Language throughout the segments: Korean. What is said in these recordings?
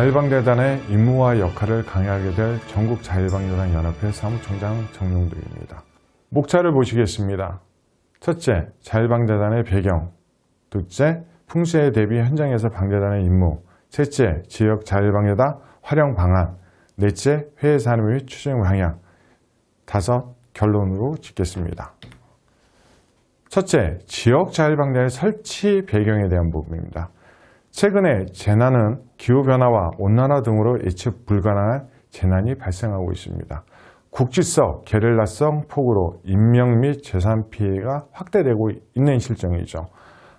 자율방재단의 임무와 역할을 강의하게 될 전국자율방재단 연합회 사무총장 정용득입니다. 목차를 보시겠습니다. 첫째, 자율방재단의 배경. 둘째, 풍수에 대비 현장에서 방재단의 임무. 셋째, 지역 자율방재단 활용 방안. 넷째, 회의 산업 및 추진 방향. 다섯, 결론으로 짓겠습니다. 첫째, 지역 자율방재단의 설치 배경에 대한 부분입니다. 최근에 재난은 기후변화와 온난화 등으로 예측 불가능한 재난이 발생하고 있습니다. 국지적, 게릴라성 폭우로 인명 및 재산 피해가 확대되고 있는 실정이죠.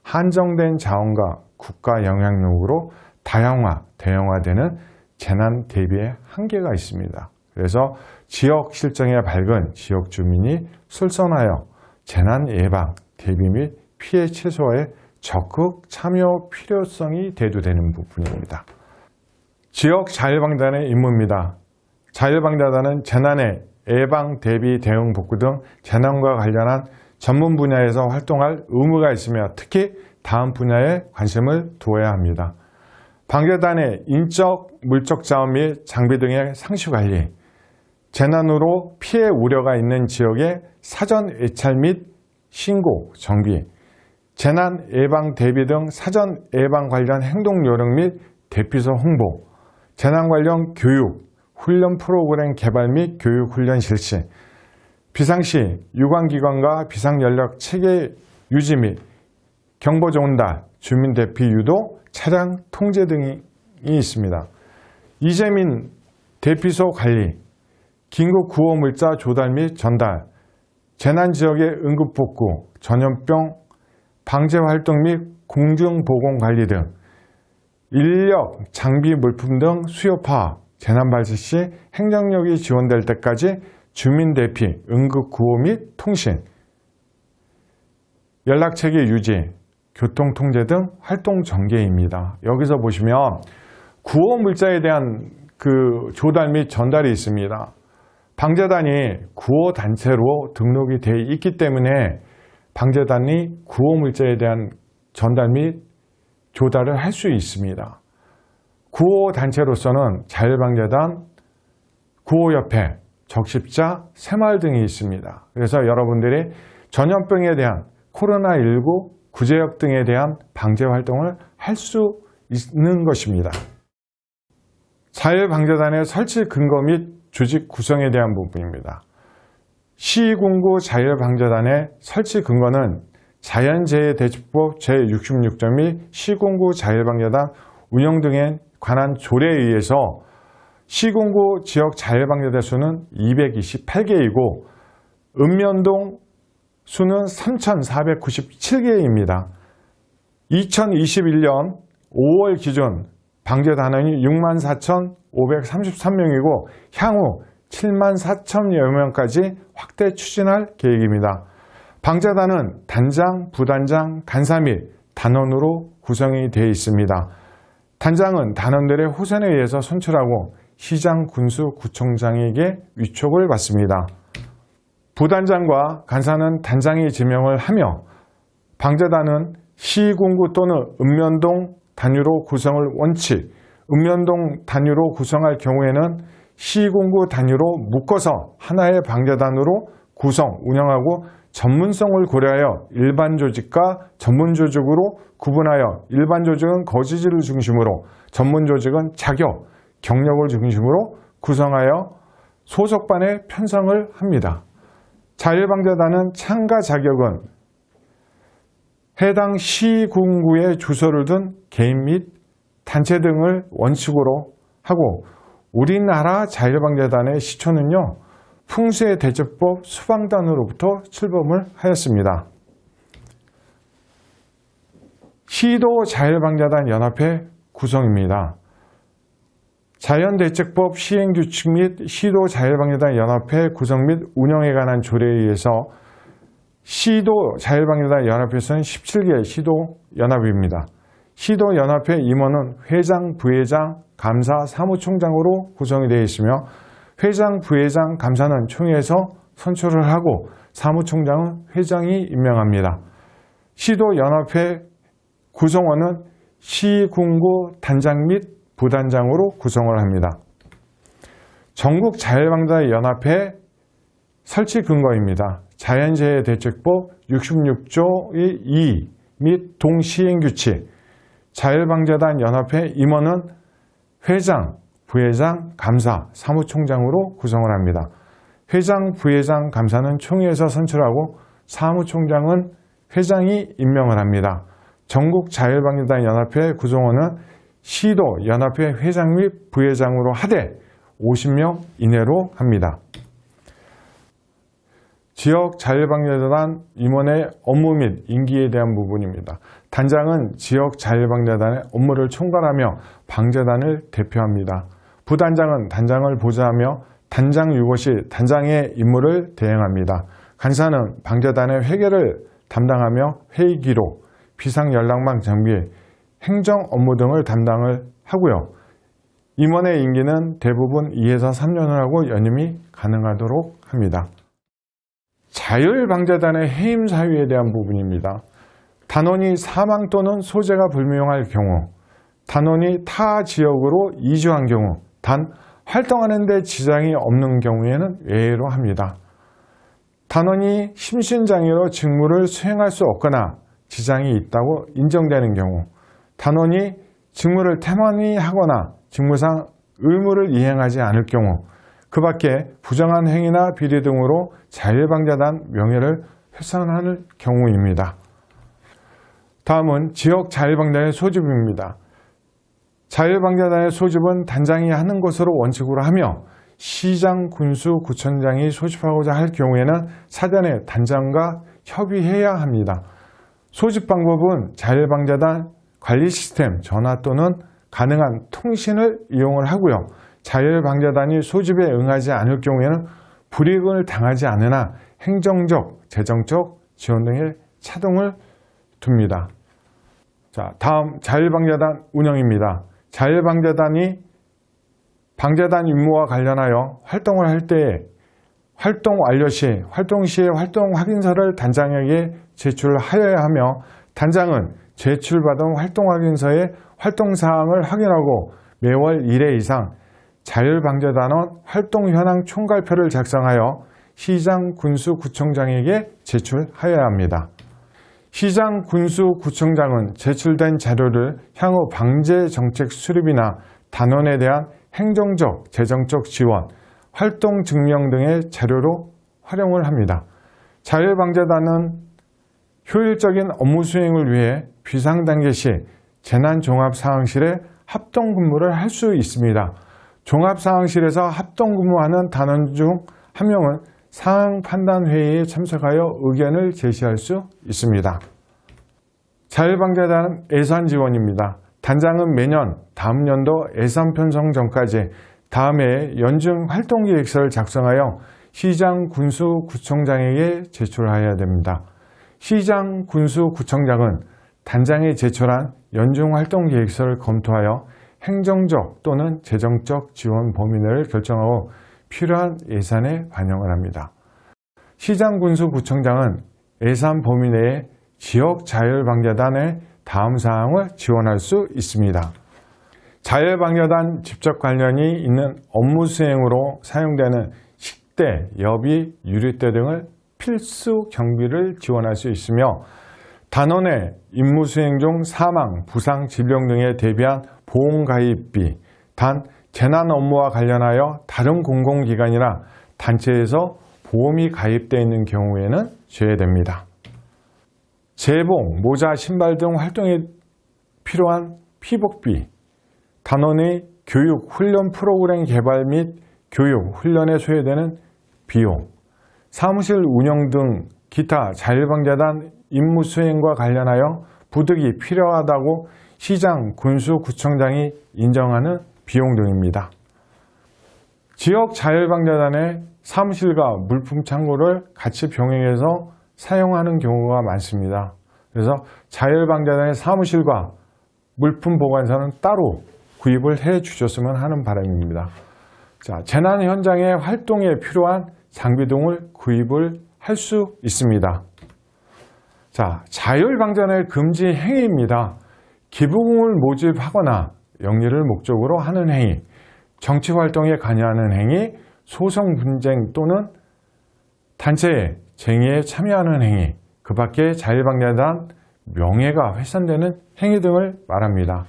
한정된 자원과 국가 영향력으로 다양화, 대형화되는 재난 대비에 한계가 있습니다. 그래서 지역 실정에 밝은 지역 주민이 솔선하여 재난 예방, 대비 및 피해 최소화에 적극 참여 필요성이 대두되는 부분입니다. 지역 자율방재단의 임무입니다. 자율방재단은 재난의 예방, 대비, 대응, 복구 등 재난과 관련한 전문 분야에서 활동할 의무가 있으며 특히 다음 분야에 관심을 두어야 합니다. 방재단의 인적, 물적 자원 및 장비 등의 상시관리, 재난으로 피해 우려가 있는 지역의 사전 예찰 및 신고, 정비, 재난 예방 대비 등 사전 예방 관련 행동 요령 및 대피소 홍보, 재난 관련 교육, 훈련 프로그램 개발 및 교육 훈련 실시, 비상시 유관기관과 비상연락 체계 유지 및 경보 전달, 주민 대피 유도, 차량 통제 등이 있습니다. 이재민 대피소 관리, 긴급 구호 물자 조달 및 전달, 재난 지역의 응급 복구, 전염병 방제 활동 및 공중보건 관리 등 인력, 장비, 물품 등 수요 파악, 재난 발생 시 행정력이 지원될 때까지 주민 대피, 응급 구호 및 통신, 연락체계 유지, 교통 통제 등 활동 전개입니다. 여기서 보시면 구호 물자에 대한 조달 및 전달이 있습니다. 방재단이 구호 단체로 등록이 되어 있기 때문에 방재단이 구호 물자에 대한 전달 및 조달을 할 수 있습니다. 구호 단체로서는 자율방재단, 구호협회, 적십자, 새마을 등이 있습니다. 그래서 여러분들이 전염병에 대한 코로나19, 구제역 등에 대한 방제 활동을 할 수 있는 것입니다. 자율방재단의 설치 근거 및 조직 구성에 대한 부분입니다. 시군구 자율방재단의 설치 근거는 자연재해대처법 제66조 및 시군구 자율방재단 운영 등에 관한 조례에 의해서 시군구 지역 자율방재단 수는 228개이고 읍면동 수는 3,497개입니다. 2021년 5월 기준 방재단원이 64,533명이고 향후 74,000여 명까지 확대 추진할 계획입니다. 방재단은 단장, 부단장, 간사 및 단원으로 구성이 되어 있습니다. 단장은 단원들의 호선에 의해서 선출하고 시장, 군수, 구청장에게 위촉을 받습니다. 부단장과 간사는 단장이 지명을 하며 방재단은 시군구 또는 읍면동 단위로 구성을 원칙, 읍면동 단위로 구성할 경우에는 시군구 단위로 묶어서 하나의 방재단으로 구성, 운영하고 전문성을 고려하여 일반 조직과 전문 조직으로 구분하여 일반 조직은 거주지를 중심으로 전문 조직은 자격, 경력을 중심으로 구성하여 소속반에 편성을 합니다. 자율방재단은 참가 자격은 해당 시군구에 주소를 둔 개인 및 단체 등을 원칙으로 하고 우리나라 자율방재단의 시초는요. 풍수해대처법 수방단으로부터 출범을 하였습니다. 시도 자율방재단 연합회 구성입니다. 자연대책법 시행규칙 및 시도 자율방재단 연합회 구성 및 운영에 관한 조례에 의해서 시도 자율방재단 연합회에서는 17개 시도 연합입니다. 시도 연합회 임원은 회장, 부회장, 감사, 사무총장으로 구성이 되어 있으며 회장, 부회장, 감사는 총회에서 선출을 하고 사무총장은 회장이 임명합니다. 시도 연합회 구성원은 시군구 단장 및 부단장으로 구성을 합니다. 전국자율방자연합회 설치 근거입니다. 자연재해대책법 66조의 2 및 동시행규칙, 자율방자단 연합회 임원은 회장, 부회장, 감사, 사무총장으로 구성을 합니다. 회장, 부회장, 감사는 총회에서 선출하고 사무총장은 회장이 임명을 합니다. 전국자율방자단 연합회 구성원은 시도 연합회 회장 및 부회장으로 하되 50명 이내로 합니다. 지역 자율방자단 임원의 업무 및 임기에 대한 부분입니다. 단장은 지역 자율방자단의 업무를 총괄하며 방자단을 대표합니다. 부단장은 단장을 보좌하며 단장 유고 시 단장의 임무를 대행합니다. 간사는 방자단의 회계를 담당하며 회의 기록, 비상연락망 정비, 행정 업무 등을 담당을 하고요. 임원의 임기는 대부분 2에서 3년을 하고 연임이 가능하도록 합니다. 자율방자단의 해임 사유에 대한 부분입니다. 단원이 사망 또는 소재가 불명할 경우, 단원이 타 지역으로 이주한 경우, 단 활동하는 데 지장이 없는 경우에는 예외로 합니다. 단원이 심신장애로 직무를 수행할 수 없거나 지장이 있다고 인정되는 경우, 단원이 직무를 태만히 하거나 직무상 의무를 이행하지 않을 경우, 그 밖에 부정한 행위나 비리 등으로 자율방자단 명예를 훼손하는 경우입니다. 다음은 지역 자율방자단의 소집입니다. 자율방자단의 소집은 단장이 하는 것으로 원칙으로 하며 시장, 군수, 구청장이 소집하고자 할 경우에는 사전에 단장과 협의해야 합니다. 소집 방법은 자율방자단 관리 시스템, 전화 또는 가능한 통신을 이용을 하고요. 자율방자단이 소집에 응하지 않을 경우에는 불이익을 당하지 않으나 행정적, 재정적 지원 등의 차등을 둡니다. 자, 다음 자율방자단 운영입니다. 자율방자단이 방자단 임무와 관련하여 활동을 할 때에 활동 완료 시, 활동 시의 활동 확인서를 단장에게 제출하여야 하며 단장은 제출받은 활동 확인서의 활동 사항을 확인하고 매월 1회 이상 자율방자단원 활동 현황 총괄표를 작성하여 시장, 군수, 구청장에게 제출하여야 합니다. 시장, 군수, 구청장은 제출된 자료를 향후 방제 정책 수립이나 단원에 대한 행정적, 재정적 지원, 활동 증명 등의 자료로 활용을 합니다. 자율방자단은 효율적인 업무 수행을 위해 비상단계 시 재난종합상황실에 합동근무를 할 수 있습니다. 종합상황실에서 합동근무하는 단원 중 한 명은 상황판단회의에 참석하여 의견을 제시할 수 있습니다. 자율방자단 예산 지원입니다. 단장은 매년 다음 연도 예산 편성 전까지 다음 해에 연중 활동계획서를 작성하여 시장, 군수, 구청장에게 제출해야 됩니다. 시장, 군수, 구청장은 단장에 제출한 연중 활동계획서를 검토하여 행정적 또는 재정적 지원 범위 내를 결정하고 필요한 예산에 반영을 합니다. 시장, 군수, 구청장은 예산 범위 내에 지역 자율방자단의 다음 사항을 지원할 수 있습니다. 자율방자단 직접 관련이 있는 업무 수행으로 사용되는 식대, 여비, 유류대 등을 필수 경비를 지원할 수 있으며 단원의 임무 수행 중 사망, 부상, 질병 등에 대비한 보험가입비, 단 재난 업무와 관련하여 다른 공공기관이나 단체에서 보험이 가입되어 있는 경우에는 제외됩니다. 제복, 모자, 신발 등 활동에 필요한 피복비, 단원의 교육, 훈련 프로그램 개발 및 교육, 훈련에 소요되는 비용, 사무실 운영 등 기타 자율방자단 임무 수행과 관련하여 부득이 필요하다고 시장, 군수, 구청장이 인정하는 비용 등입니다. 지역 자율방자단의 사무실과 물품 창고를 같이 병행해서 사용하는 경우가 많습니다. 그래서 자율방자단의 사무실과 물품 보관소는 따로 구입을 해 주셨으면 하는 바람입니다. 자, 재난 현장의 활동에 필요한 장비 등을 구입을 할 수 있습니다. 자, 자율방자단의 금지 행위입니다. 기부금을 모집하거나 영리를 목적으로 하는 행위, 정치활동에 관여하는 행위, 소송 분쟁 또는 단체의 쟁의에 참여하는 행위, 그 밖에 자율방재단 명예가 훼손되는 행위 등을 말합니다.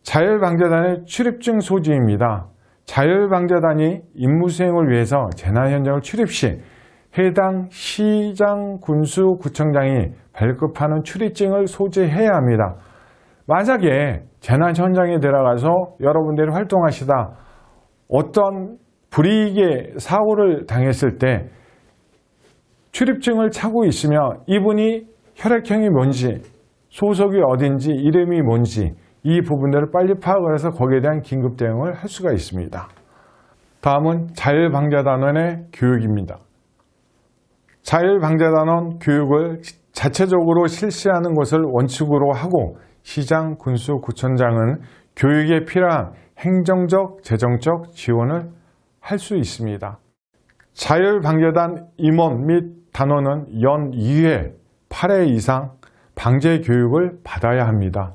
자율방재단의 출입증 소지입니다. 자율방재단이 임무수행을 위해서 재난 현장을 출입 시 해당 시장, 군수, 구청장이 발급하는 출입증을 소지해야 합니다. 만약에 재난 현장에 들어가서 여러분들이 활동하시다 어떤 불이익의 사고를 당했을 때 출입증을 차고 있으면 이분이 혈액형이 뭔지, 소속이 어딘지, 이름이 뭔지 이 부분들을 빨리 파악을 해서 거기에 대한 긴급 대응을 할 수가 있습니다. 다음은 자율방재단원의 교육입니다. 자율방재단원 교육을 자체적으로 실시하는 것을 원칙으로 하고 시장, 군수, 구청장은 교육에 필요한 행정적, 재정적 지원을 할 수 있습니다. 자율방재단 임원 및 단원은 연 2회 8회 이상 방재 교육을 받아야 합니다.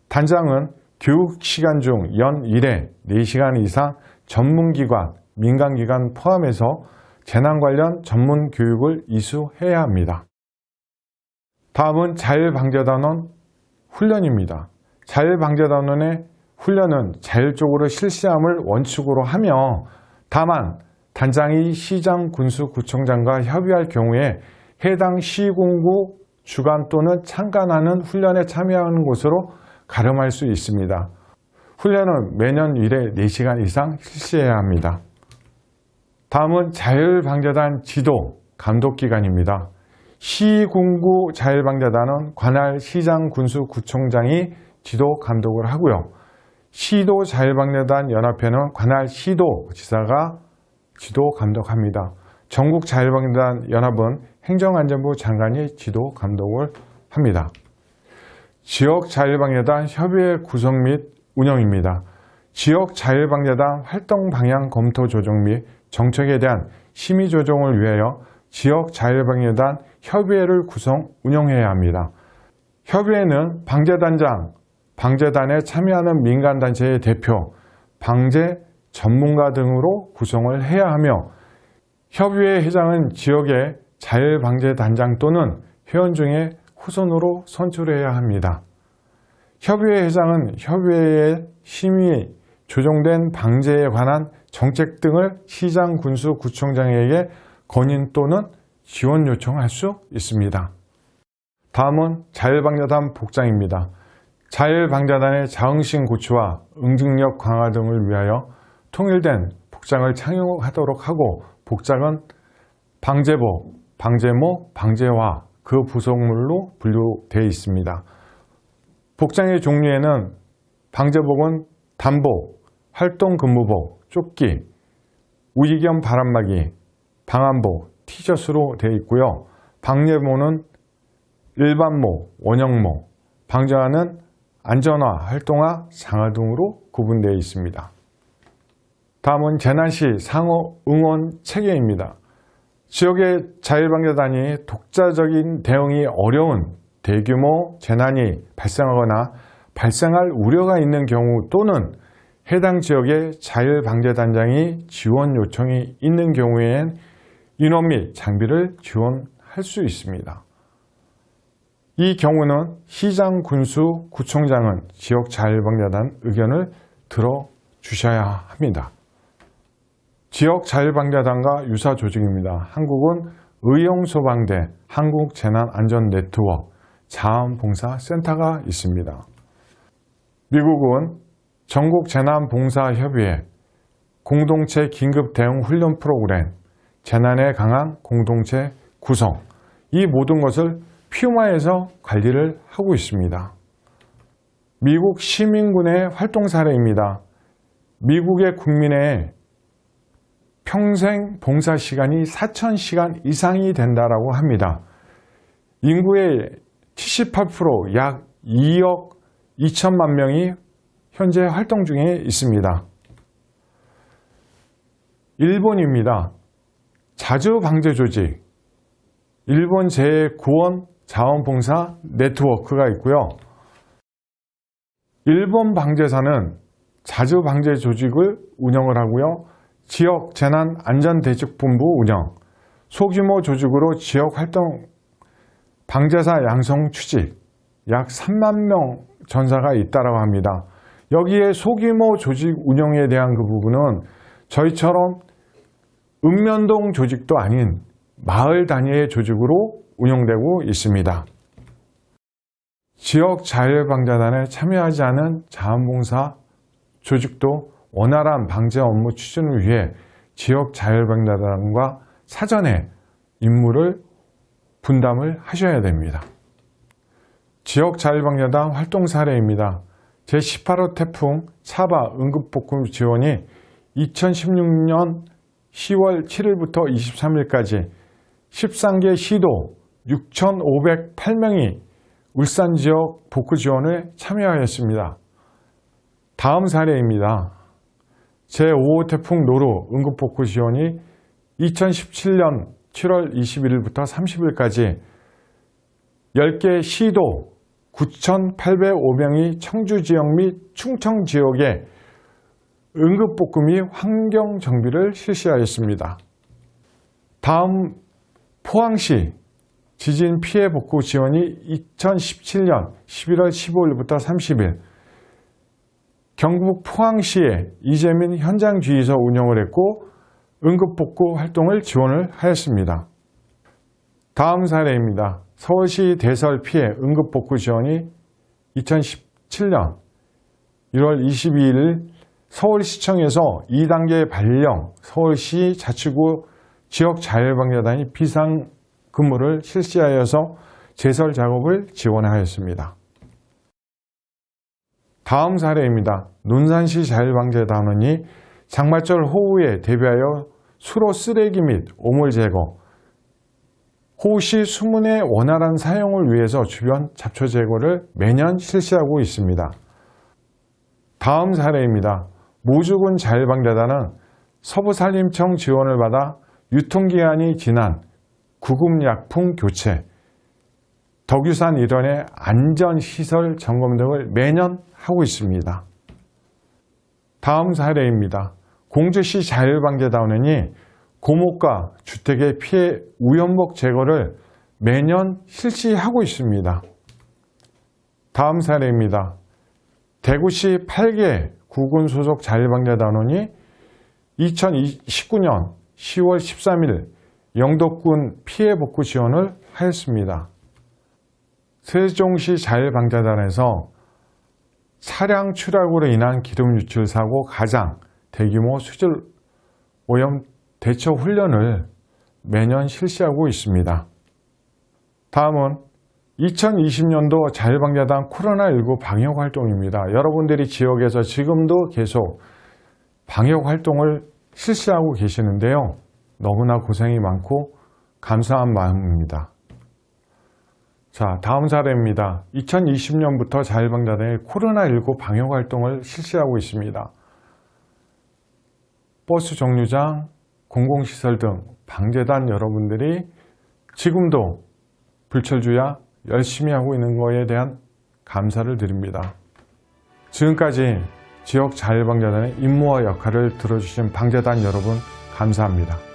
단장은 교육 시간 중 연 1회 4시간 이상 전문기관, 민간기관 포함해서 재난 관련 전문 교육을 이수해야 합니다. 다음은 자율방재단원 훈련입니다. 자율방재단원의 훈련은 자율적으로 실시함을 원칙으로 하며 다만 단장이 시장, 군수, 구청장과 협의할 경우에 해당 시군구 주관 또는 참관하는 훈련에 참여하는 것으로 가름할 수 있습니다. 훈련은 매년 1회 4시간 이상 실시해야 합니다. 다음은 자율방재단 지도, 감독기관입니다. 시군구 자율방재단은 관할 시장, 군수, 구청장이 지도, 감독을 하고요. 시도 자율방재단 연합회는 관할 시도, 지사가 지도, 감독합니다. 전국 자율방재단 연합은 행정안전부 장관이 지도, 감독을 합니다. 지역 자율방재단 협의회 구성 및 운영입니다. 지역 자율방재단 활동 방향 검토 조정 및 정책에 대한 심의 조정을 위하여 지역 자율방재단 협의회를 구성 운영해야 합니다. 협의회는 방재단장, 방재단에 참여하는 민간단체의 대표, 방재 전문가 등으로 구성을 해야 하며 협의회 회장은 지역의 자율방재단장 또는 회원 중에 후손으로 선출해야 합니다. 협의회 회장은 협의회의 심의, 조정된 방재에 관한 정책 등을 시장, 군수, 구청장에게 건의 또는 지원 요청할 수 있습니다. 다음은 자율방재단 복장입니다. 자율방재단의 자긍심 고취와 응징력 강화 등을 위하여 통일된 복장을 착용하도록 하고 복장은 방재복, 방재모, 방재화 그 부속물로 분류되어 있습니다. 복장의 종류에는 방재복은 단복, 활동근무복, 조끼, 우이겸 바람막이, 방한복, 티셔츠로 되어 있고요. 방재모는 일반모, 원형모, 방재화는 안전화, 활동화, 장화 등으로 구분되어 있습니다. 다음은 재난시 상호 응원 체계입니다. 지역의 자율방재단이 독자적인 대응이 어려운 대규모 재난이 발생하거나 발생할 우려가 있는 경우 또는 해당 지역의 자율방재단장이 지원 요청이 있는 경우엔 인원 및 장비를 지원할 수 있습니다. 이 경우는 시장, 군수, 구청장은 지역 자율방재단 의견을 들어주셔야 합니다. 지역 자율방재단과 유사 조직입니다. 한국은 의용소방대, 한국재난안전네트워크, 자원봉사센터가 있습니다. 미국은 전국재난봉사협의회, 공동체 긴급대응 훈련 프로그램, 재난에 강한 공동체 구성, 이 모든 것을 퓨마에서 관리를 하고 있습니다. 미국 시민군의 활동 사례입니다. 미국의 국민의 평생 봉사 시간이 4,000시간 이상이 된다고 합니다. 인구의 78%, 약 2억 2천만 명이 현재 활동 중에 있습니다. 일본입니다. 자주방재조직, 일본 재구원 자원봉사 네트워크가 있고요. 일본 방재사는 자주방재 조직을 운영을 하고요. 지역 재난안전대책본부 운영, 소규모 조직으로 지역 활동 방재사 양성 취직, 약 3만 명 전사가 있다고 합니다. 여기에 소규모 조직 운영에 대한 그 부분은 저희처럼 읍면동 조직도 아닌 마을 단위의 조직으로 운영되고 있습니다. 지역 자율방재단에 참여하지 않은 자원봉사 조직도 원활한 방재 업무 추진을 위해 지역 자율방재단과 사전에 임무를 분담을 하셔야 됩니다. 지역 자율방재단 활동 사례입니다. 제18호 태풍 차바 응급복구 지원이 2016년 10월 7일부터 23일까지 13개 시도 6,508명이 울산 지역 복구 지원에 참여하였습니다. 다음 사례입니다. 제5호 태풍 노루 응급복구 지원이 2017년 7월 21일부터 30일까지 10개 시도 9,805명이 청주 지역 및 충청 지역에 응급복구 및 환경정비를 실시하였습니다. 다음 포항시 지진 피해 복구 지원이 2017년 11월 15일부터 30일 경북 포항시에 이재민 현장주의소 운영을 했고 응급복구 활동을 지원을 하였습니다. 다음 사례입니다. 서울시 대설 피해 응급복구 지원이 2017년 1월 22일 서울시청에서 2단계 발령 서울시 자치구 지역자율방재단이 비상근무를 실시하여서 제설 작업을 지원하였습니다. 다음 사례입니다. 논산시 자율방재단원이 장마철 호우에 대비하여 수로 쓰레기 및 오물 제거, 호우시 수문의 원활한 사용을 위해서 주변 잡초 제거를 매년 실시하고 있습니다. 다음 사례입니다. 모주군 자율방재단은 서부산림청 지원을 받아 유통기한이 지난 구급약품 교체, 덕유산 일원의 안전시설 점검 등을 매년 하고 있습니다. 다음 사례입니다. 공주시 자율방재단원이 고목과 주택의 피해 우연복 제거를 매년 실시하고 있습니다. 다음 사례입니다. 대구시 8개 구군 소속 자율방재단원이 2019년 10월 13일 영덕군 피해 복구 지원을 하였습니다. 세종시 자율방재단에서 차량 추락으로 인한 기름 유출 사고 가장 대규모 수질 오염 대처 훈련을 매년 실시하고 있습니다. 다음은 2020년도 자율방재단 코로나19 방역 활동입니다. 여러분들이 지역에서 지금도 계속 방역 활동을 실시하고 계시는데요. 너무나 고생이 많고 감사한 마음입니다. 자, 다음 사례입니다. 2020년부터 자율방재단이 코로나19 방역 활동을 실시하고 있습니다. 버스 정류장, 공공시설 등 방재단 여러분들이 지금도 불철주야 열심히 하고 있는 것에 대한 감사를 드립니다. 지금까지 지역 자율방재단의 임무와 역할을 들어주신 방재단 여러분 감사합니다.